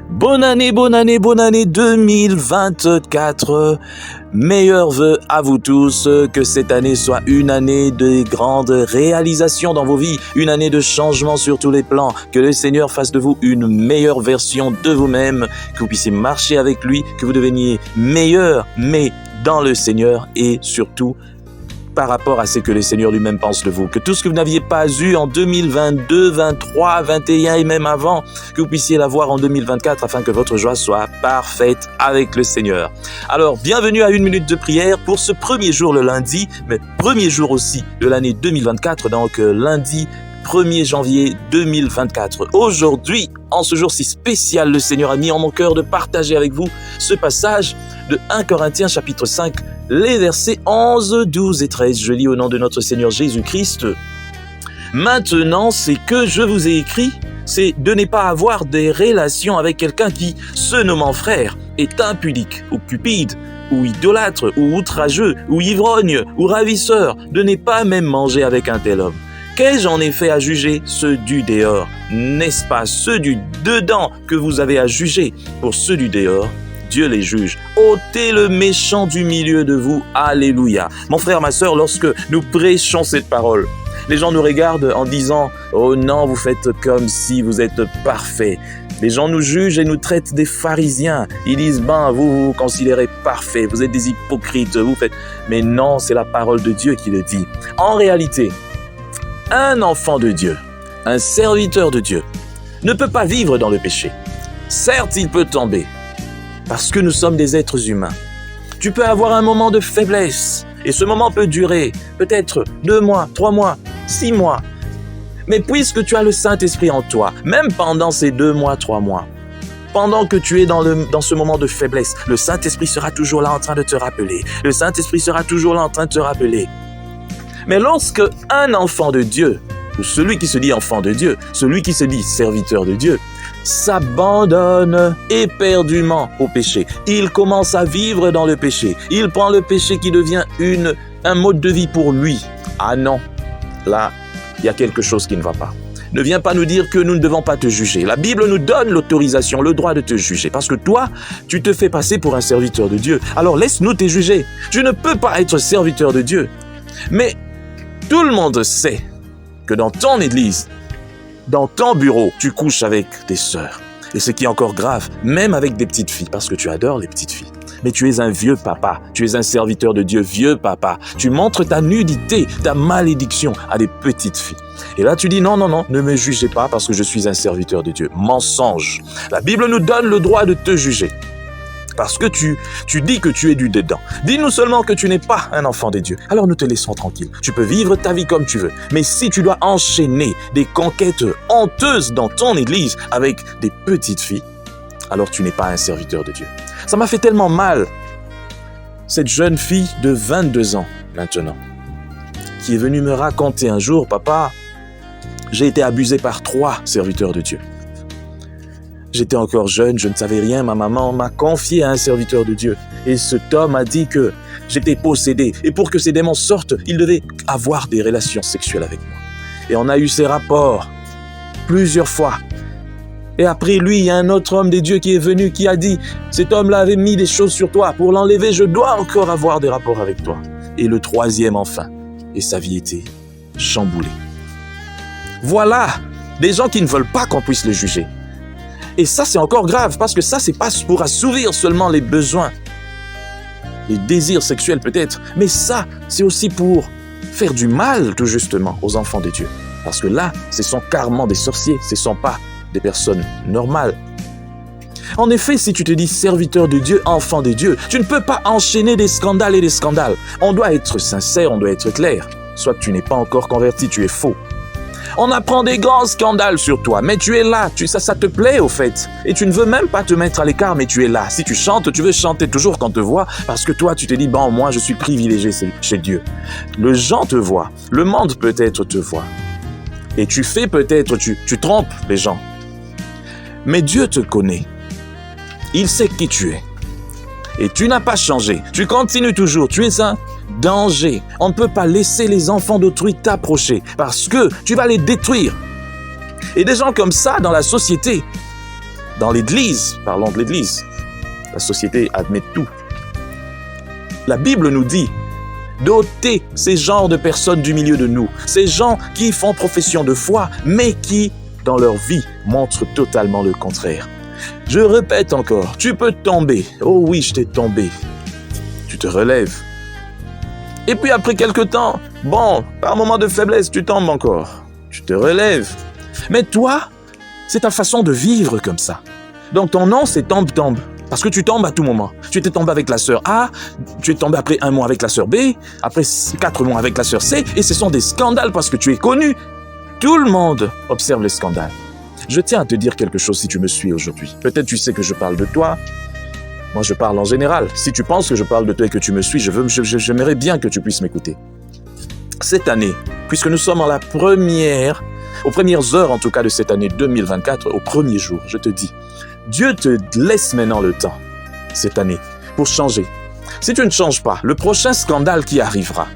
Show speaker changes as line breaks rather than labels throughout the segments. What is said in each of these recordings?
Bonne année 2024. Meilleurs vœux à vous tous, que cette année soit une année de grandes réalisations dans vos vies, une année de changement sur tous les plans, que le Seigneur fasse de vous une meilleure version de vous-même, que vous puissiez marcher avec lui, que vous deveniez meilleur, mais dans le Seigneur et surtout par rapport à ce que le Seigneur lui-même pense de vous. Que tout ce que vous n'aviez pas eu en 2022, 23, 21 et même avant, que vous puissiez l'avoir en 2024 afin que votre joie soit parfaite avec le Seigneur. Alors, bienvenue à une minute de prière pour ce premier jour le lundi, mais premier jour aussi de l'année 2024, donc lundi 1er janvier 2024. Aujourd'hui, en ce jour si spécial, le Seigneur a mis en mon cœur de partager avec vous ce passage de 1 Corinthiens chapitre 5, les versets 11, 12 et 13. Je lis au nom de notre Seigneur Jésus-Christ. Maintenant, c'est que je vous ai écrit, c'est de ne pas avoir des relations avec quelqu'un qui, se nommant frère, est impudique ou cupide, ou idolâtre, ou outrageux, ou ivrogne, ou ravisseur, de ne pas même manger avec un tel homme. Qu'ai-je en effet à juger? Ceux du dehors, n'est-ce pas ceux du dedans que vous avez à juger? Pour ceux du dehors, Dieu les juge. Ôtez le méchant du milieu de vous. Alléluia. Mon frère, ma sœur, lorsque nous prêchons cette parole, les gens nous regardent en disant « Oh non, vous faites comme si vous êtes parfait ». Les gens nous jugent et nous traitent des pharisiens. Ils disent « Ben, vous vous considérez parfait, vous êtes des hypocrites, vous faites… » Mais non, c'est la parole de Dieu qui le dit. En réalité, un enfant de Dieu, un serviteur de Dieu, ne peut pas vivre dans le péché. Certes, il peut tomber, parce que nous sommes des êtres humains. Tu peux avoir un moment de faiblesse, et ce moment peut durer peut-être 2 mois, 3 mois, 6 mois. Mais puisque tu as le Saint-Esprit en toi, même pendant ces 2 mois, 3 mois, pendant que tu es dans ce moment de faiblesse, le Saint-Esprit sera toujours là en train de te rappeler. Le Saint-Esprit sera toujours là en train de te rappeler. Mais lorsque un enfant de Dieu, ou celui qui se dit enfant de Dieu, celui qui se dit serviteur de Dieu, s'abandonne éperdument au péché, il commence à vivre dans le péché, il prend le péché qui devient un mode de vie pour lui. Ah non, là, il y a quelque chose qui ne va pas. Ne viens pas nous dire que nous ne devons pas te juger. La Bible nous donne l'autorisation, le droit de te juger. Parce que toi, tu te fais passer pour un serviteur de Dieu. Alors laisse-nous te juger. Tu ne peux pas être serviteur de Dieu. Mais tout le monde sait que dans ton église, dans ton bureau, tu couches avec des sœurs. Et ce qui est encore grave, même avec des petites filles, parce que tu adores les petites filles. Mais tu es un vieux papa, tu es un serviteur de Dieu, vieux papa. Tu montres ta nudité, ta malédiction à des petites filles. Et là tu dis non, ne me jugez pas parce que je suis un serviteur de Dieu. Mensonge. La Bible nous donne le droit de te juger. Parce que tu dis que tu es du dedans. Dis-nous seulement que tu n'es pas un enfant de Dieu. Alors nous te laissons tranquille. Tu peux vivre ta vie comme tu veux. Mais si tu dois enchaîner des conquêtes honteuses dans ton église avec des petites filles, alors tu n'es pas un serviteur de Dieu. Ça m'a fait tellement mal. Cette jeune fille de 22 ans maintenant, qui est venue me raconter un jour, papa, j'ai été abusé par 3 serviteurs de Dieu. J'étais encore jeune, je ne savais rien, ma maman m'a confié à un serviteur de Dieu. Et cet homme a dit que j'étais possédé. Et pour que ces démons sortent, il devait avoir des relations sexuelles avec moi. Et on a eu ces rapports plusieurs fois. Et après lui, il y a un autre homme des dieux qui est venu, qui a dit « Cet homme-là avait mis des choses sur toi. Pour l'enlever, je dois encore avoir des rapports avec toi. » Et le 3e enfin. Et sa vie était chamboulée. Voilà des gens qui ne veulent pas qu'on puisse les juger. Et ça, c'est encore grave, parce que ça, c'est pas pour assouvir seulement les besoins, les désirs sexuels peut-être, mais ça, c'est aussi pour faire du mal, tout justement, aux enfants de Dieu. Parce que là, ce sont carrément des sorciers, ce ne sont pas des personnes normales. En effet, si tu te dis serviteur de Dieu, enfant de Dieu, tu ne peux pas enchaîner des scandales et des scandales. On doit être sincère, on doit être clair. Soit tu n'es pas encore converti, tu es faux. On apprend des grands scandales sur toi, mais tu es là, ça te plaît au fait. Et tu ne veux même pas te mettre à l'écart, mais tu es là. Si tu chantes, tu veux chanter toujours quand on te voit, parce que toi, tu te dis, bon, moi, je suis privilégié chez Dieu. Le gens te voit, le monde peut-être te voit. Et tu fais peut-être, tu trompes les gens. Mais Dieu te connaît. Il sait qui tu es. Et tu n'as pas changé. Tu continues toujours. Tu es un danger. On ne peut pas laisser les enfants d'autrui t'approcher parce que tu vas les détruire. Et des gens comme ça dans la société, dans l'Église, parlons de l'Église, la société admet tout. La Bible nous dit d'ôter ces genres de personnes du milieu de nous, ces gens qui font profession de foi, mais qui, dans leur vie, montrent totalement le contraire. Je répète encore, tu peux tomber. Oh oui, je t'ai tombé. Tu te relèves. Et puis après quelque temps, bon, par moment de faiblesse, tu tombes encore. Tu te relèves. Mais toi, c'est ta façon de vivre comme ça. Donc ton nom, c'est tombe. Parce que tu tombes à tout moment. Tu étais tombé avec la sœur A, tu es tombé après 1 mois avec la sœur B, après 4 mois avec la sœur C, et ce sont des scandales parce que tu es connu. Tout le monde observe les scandales. Je tiens à te dire quelque chose si tu me suis aujourd'hui. Peut-être tu sais que je parle de toi. Moi, je parle en général. Si tu penses que je parle de toi et que tu me suis, j'aimerais bien que tu puisses m'écouter. Cette année, puisque nous sommes aux premières heures en tout cas de cette année 2024, au premier jour, je te dis, Dieu te laisse maintenant le temps, cette année, pour changer. Si tu ne changes pas, le prochain scandale qui arrivera,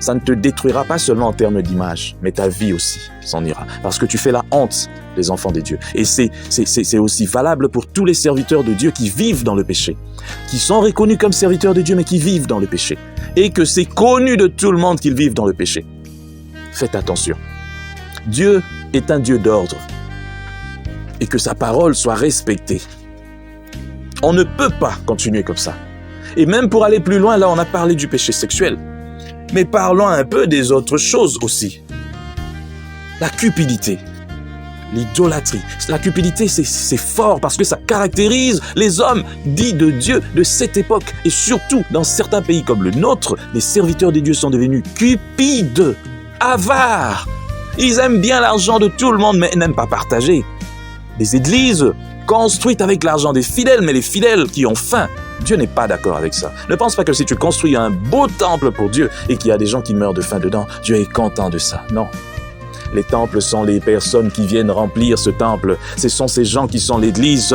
ça ne te détruira pas seulement en termes d'image, mais ta vie aussi s'en ira. Parce que tu fais la honte des enfants des dieux. Et c'est aussi valable pour tous les serviteurs de Dieu qui vivent dans le péché, qui sont reconnus comme serviteurs de Dieu, mais qui vivent dans le péché. Et que c'est connu de tout le monde qu'ils vivent dans le péché. Faites attention. Dieu est un Dieu d'ordre. Et que sa parole soit respectée. On ne peut pas continuer comme ça. Et même pour aller plus loin, là on a parlé du péché sexuel. Mais parlons un peu des autres choses aussi. La cupidité, l'idolâtrie. La cupidité, c'est fort parce que ça caractérise les hommes dits de Dieu de cette époque. Et surtout, dans certains pays comme le nôtre, les serviteurs de Dieu sont devenus cupides, avares. Ils aiment bien l'argent de tout le monde, mais n'aiment pas partager. Des églises construites avec l'argent des fidèles, mais les fidèles qui ont faim. Dieu n'est pas d'accord avec ça. Ne pense pas que si tu construis un beau temple pour Dieu et qu'il y a des gens qui meurent de faim dedans, Dieu est content de ça. Non. Les temples sont les personnes qui viennent remplir ce temple. Ce sont ces gens qui sont l'Église.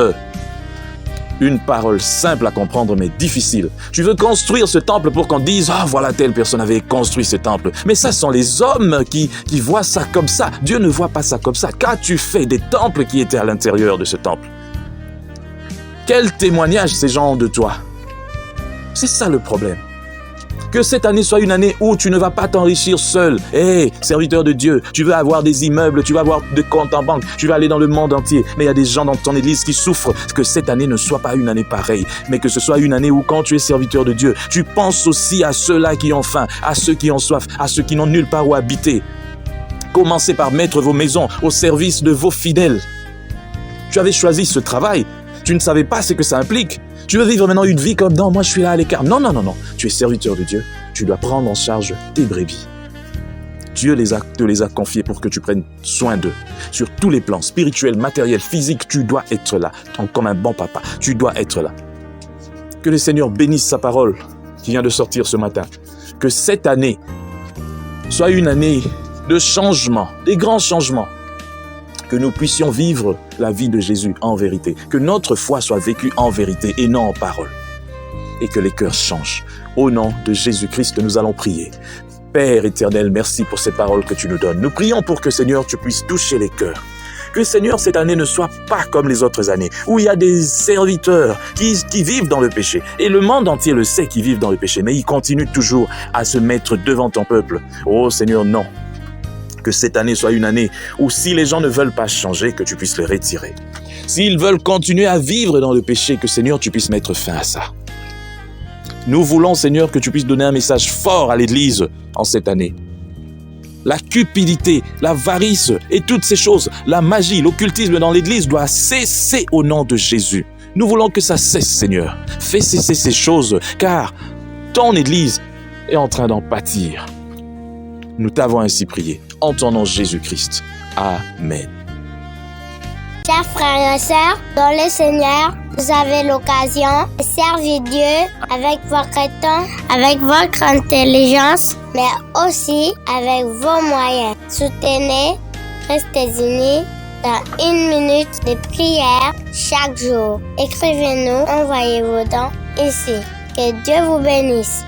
Une parole simple à comprendre, mais difficile. Tu veux construire ce temple pour qu'on dise « Ah, voilà, telle personne avait construit ce temple. » Mais ça sont les hommes qui voient ça comme ça. Dieu ne voit pas ça comme ça. Qu'as-tu fait des temples qui étaient à l'intérieur de ce temple? Quel témoignage ces gens ont de toi? C'est ça le problème. Que cette année soit une année où tu ne vas pas t'enrichir seul. Hé, serviteur de Dieu, tu veux avoir des immeubles, tu veux avoir des comptes en banque, tu veux aller dans le monde entier. Mais il y a des gens dans ton église qui souffrent. Que cette année ne soit pas une année pareille, mais que ce soit une année où quand tu es serviteur de Dieu, tu penses aussi à ceux-là qui ont faim, à ceux qui ont soif, à ceux qui n'ont nulle part où habiter. Commencez par mettre vos maisons au service de vos fidèles. Tu avais choisi ce travail. Tu ne savais pas ce que ça implique. Tu veux vivre maintenant une vie comme « Non, moi je suis là à l'écart ». Non. Tu es serviteur de Dieu. Tu dois prendre en charge tes brebis. Dieu te les a confiés pour que tu prennes soin d'eux. Sur tous les plans, spirituels, matériels, physiques, tu dois être là. Comme un bon papa, tu dois être là. Que le Seigneur bénisse sa parole qui vient de sortir ce matin. Que cette année soit une année de changement, des grands changements. Que nous puissions vivre la vie de Jésus en vérité. Que notre foi soit vécue en vérité et non en parole. Et que les cœurs changent. Au nom de Jésus-Christ, nous allons prier. Père éternel, merci pour ces paroles que tu nous donnes. Nous prions pour que, Seigneur, tu puisses toucher les cœurs. Que, Seigneur, cette année ne soit pas comme les autres années, où il y a des serviteurs qui vivent dans le péché. Et le monde entier le sait qu'ils vivent dans le péché, mais ils continuent toujours à se mettre devant ton peuple. Oh Seigneur, non. Que cette année soit une année où si les gens ne veulent pas changer, que tu puisses les retirer. S'ils veulent continuer à vivre dans le péché, que Seigneur, tu puisses mettre fin à ça. Nous voulons, Seigneur, que tu puisses donner un message fort à l'Église en cette année. La cupidité, l'avarice et toutes ces choses, la magie, l'occultisme dans l'Église doit cesser au nom de Jésus. Nous voulons que ça cesse, Seigneur. Fais cesser ces choses, car ton Église est en train d'en pâtir. Nous t'avons ainsi prié, en ton nom Jésus-Christ. Amen.
Chers frères et sœurs, dans le Seigneur, vous avez l'occasion de servir Dieu avec votre temps, avec votre intelligence, mais aussi avec vos moyens. Soutenez, restez unis dans 1 minute de prière chaque jour. Écrivez-nous, envoyez vos dons ici. Que Dieu vous bénisse.